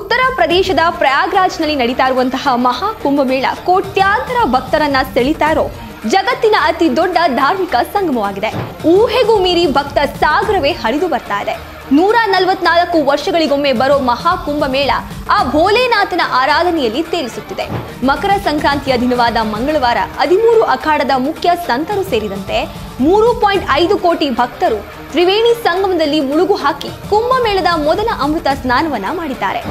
ಉತ್ತರ ಪ್ರದೇಶದ ಪ್ರಯಾಗ್ರಾಜ್ನಲ್ಲಿ ನಡೀತಾ ಇರುವಂತಹ ಮಹಾ ಕುಂಭಮೇಳ ಕೋಟ್ಯಾಂತರ ಭಕ್ತರನ್ನ ಸೆಳೀತಾ ಇರೋ ಜಗತ್ತಿನ ಅತಿ ದೊಡ್ಡ ಧಾರ್ಮಿಕ ಸಂಗಮವಾಗಿದೆ. ಊಹೆಗೂ ಮೀರಿ ಭಕ್ತ ಸಾಗರವೇ ಹರಿದು ಬರ್ತಾ ಇದೆ. 144 ವರ್ಷಗಳಿಗೊಮ್ಮೆ ಬರೋ ಮಹಾ ಕುಂಭಮೇಳ ಆ ಭೋಲೆನಾಥನ ಆರಾಧನೆಯಲ್ಲಿ ತೇಲಿಸುತ್ತಿದೆ. ಮಕರ ಸಂಕ್ರಾಂತಿಯ ದಿನವಾದ ಮಂಗಳವಾರ 13 ಅಖಾಡದ ಮುಖ್ಯ ಸಂತರು ಸೇರಿದಂತೆ 3.5 ಕೋಟಿ ಭಕ್ತರು ತ್ರಿವೇಣಿ ಸಂಗಮದಲ್ಲಿ ಮುಳುಗು ಹಾಕಿ ಕುಂಭಮೇಳದ ಮೊದಲ ಅಮೃತ ಸ್ನಾನವನ್ನ ಮಾಡಿದ್ದಾರೆ.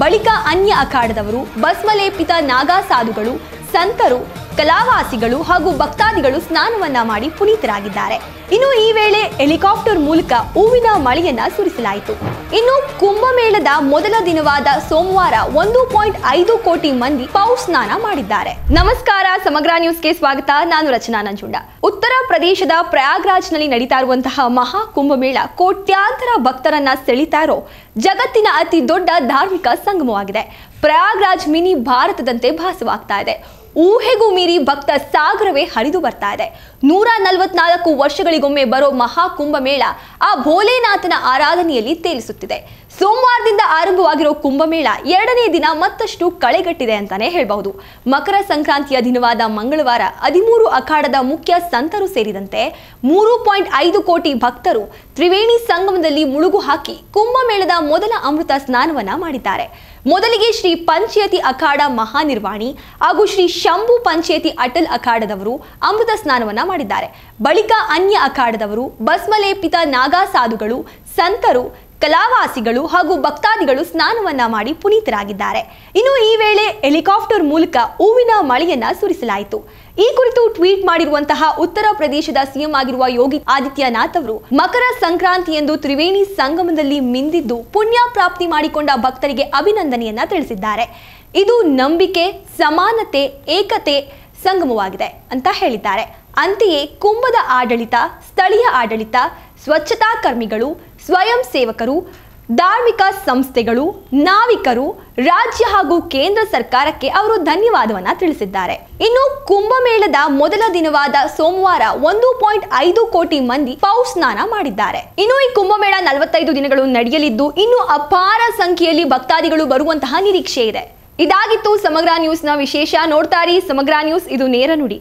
ಬಳಿಕ ಅನ್ಯ ಅಖಾಡದವರು, ಭಸ್ಮಲೇಪಿತ ನಾಗಾ ಸಾಧುಗಳು, ಸಂತರು, ಕಲಾವಾಸಿಗಳು ಹಾಗೂ ಭಕ್ತಾದಿಗಳು ಸ್ನಾನವನ್ನ ಮಾಡಿ ಪುನೀತರಾಗಿದ್ದಾರೆ. ಇನ್ನು ಈ ವೇಳೆ ಹೆಲಿಕಾಪ್ಟರ್ ಮೂಲಕ ಹೂವಿನ ಮಳೆಯನ್ನ ಸುರಿಸಲಾಯಿತು. ಇನ್ನು ಕುಂಭಮೇಳದ ಮೊದಲ ದಿನವಾದ ಸೋಮವಾರ 1.5 ಕೋಟಿ ಮಂದಿ ಪೌಷ್ ಸ್ನಾನ ಮಾಡಿದ್ದಾರೆ. ನಮಸ್ಕಾರ, ಸಮಗ್ರ ನ್ಯೂಸ್ಗೆ ಸ್ವಾಗತ. ನಾನು ರಚನಾ ನಂಜುಂಡ. ಉತ್ತರ ಪ್ರದೇಶದ ಪ್ರಯಾಗ್ರಾಜ್ನಲ್ಲಿ ನಡೀತಾ ಇರುವಂತಹ ಮಹಾ ಕುಂಭಮೇಳ ಕೋಟ್ಯಾಂತರ ಭಕ್ತರನ್ನ ಸೆಳೀತಾ ಇರೋ ಜಗತ್ತಿನ ಅತಿ ದೊಡ್ಡ ಧಾರ್ಮಿಕ ಸಂಗಮವಾಗಿದೆ. ಪ್ರಯಾಗ್ರಾಜ್ ಮಿನಿ ಭಾರತದಂತೆ ಭಾಸವಾಗ್ತಾ ಇದೆ. ಊಹೆಗೂ ಮೀರಿ ಭಕ್ತ ಸಾಗರವೇ ಹರಿದು ಬರ್ತಾ ಇದೆ. 144 ವರ್ಷಗಳಿಗೊಮ್ಮೆ ಬರೋ ಮಹಾ ಕುಂಭಮೇಳ ಆ ಭೋಲೆನಾಥನ ಆರಾಧನೆಯಲ್ಲಿ ತೇಲಿಸುತ್ತಿದೆ. ಸೋಮವಾರದಿಂದ ಆರಂಭವಾಗಿರೋ ಕುಂಭಮೇಳ 2ನೇ ದಿನ ಮತ್ತಷ್ಟು ಕಳೆಗಟ್ಟಿದೆ ಅಂತಾನೆ ಹೇಳಬಹುದು. ಮಕರ ಸಂಕ್ರಾಂತಿಯ ದಿನವಾದ ಮಂಗಳವಾರ 13 ಅಖಾಡದ ಮುಖ್ಯ ಸಂತರು ಸೇರಿದಂತೆ 3.5 ಕೋಟಿ ಭಕ್ತರು ತ್ರಿವೇಣಿ ಸಂಗಮದಲ್ಲಿ ಮುಳುಗು ಹಾಕಿ ಕುಂಭಮೇಳದ ಮೊದಲ ಅಮೃತ ಸ್ನಾನವನ್ನ ಮಾಡಿದ್ದಾರೆ. ಮೊದಲಿಗೆ ಶ್ರೀ ಪಂಚಯತಿ ಅಖಾಡ ಮಹಾನಿರ್ವಾಣಿ ಹಾಗೂ ಶ್ರೀ ಶಂಭು ಪಂಚಯತಿ ಅಟಲ್ ಅಖಾಡದವರು ಅಮೃತ ಸ್ನಾನವನ್ನ ಮಾಡಿದ್ದಾರೆ. ಬಳಿಕ ಅನ್ಯ ಅಖಾಡದವರು, ಭಸ್ಮಲೇಪಿತ ನಾಗಾ ಸಾಧುಗಳು, ಸಂತರು, ಕಲಾವಾಸಿಗಳು ಹಾಗೂ ಭಕ್ತಾದಿಗಳು ಸ್ನಾನವನ್ನ ಮಾಡಿ ಪುನೀತರಾಗಿದ್ದಾರೆ. ಇನ್ನು ಈ ವೇಳೆ ಹೆಲಿಕಾಪ್ಟರ್ ಮೂಲಕ ಹೂವಿನ ಮಳೆಯನ್ನ ಸುರಿಸಲಾಯಿತು. ಈ ಕುರಿತು ಟ್ವೀಟ್ ಮಾಡಿರುವಂತಹ ಉತ್ತರ ಪ್ರದೇಶದ ಸಿಎಂ ಆಗಿರುವ ಯೋಗಿ ಆದಿತ್ಯನಾಥ್ ಅವರು ಮಕರ ಸಂಕ್ರಾಂತಿಯಂದು ತ್ರಿವೇಣಿ ಸಂಗಮದಲ್ಲಿ ಮಿಂದಿದ್ದು ಪುಣ್ಯ ಪ್ರಾಪ್ತಿ ಮಾಡಿಕೊಂಡ ಭಕ್ತರಿಗೆ ಅಭಿನಂದನೆಯನ್ನ ತಿಳಿಸಿದ್ದಾರೆ. ಇದು ನಂಬಿಕೆ, ಸಮಾನತೆ, ಏಕತೆ ಸಂಗಮವಾಗಿದೆ ಅಂತ ಹೇಳಿದ್ದಾರೆ. ಅಂತೆಯೇ ಕುಂಭದ ಆಡಳಿತ, ಸ್ಥಳೀಯ ಆಡಳಿತ, ಸ್ವಚ್ಛತಾ ಕರ್ಮಿಗಳು, ಸ್ವಯಂ ಸೇವಕರು, ಧಾರ್ಮಿಕ ಸಂಸ್ಥೆಗಳು, ನಾವಿಕರು, ರಾಜ್ಯ ಹಾಗೂ ಕೇಂದ್ರ ಸರ್ಕಾರಕ್ಕೆ ಅವರು ಧನ್ಯವಾದವನ್ನ ತಿಳಿಸಿದ್ದಾರೆ. ಇನ್ನು ಕುಂಭಮೇಳದ ಮೊದಲ ದಿನವಾದ ಸೋಮವಾರ 1.5 ಕೋಟಿ ಮಂದಿ ಪೌಷ್ ಸ್ನಾನ ಮಾಡಿದ್ದಾರೆ. ಇನ್ನು ಈ ಕುಂಭಮೇಳ 45 ದಿನಗಳು ನಡೆಯಲಿದ್ದು ಇನ್ನು ಅಪಾರ ಸಂಖ್ಯೆಯಲ್ಲಿ ಭಕ್ತಾದಿಗಳು ಬರುವಂತಹ ನಿರೀಕ್ಷೆ ಇದೆ. ಇದಾಗಿತ್ತು ಸಮಗ್ರ ನ್ಯೂಸ್ನ ವಿಶೇಷ. ನೋಡ್ತಾ ಇರಿ ಸಮಗ್ರ ನ್ಯೂಸ್, ಇದು ನೇರ ನುಡಿ.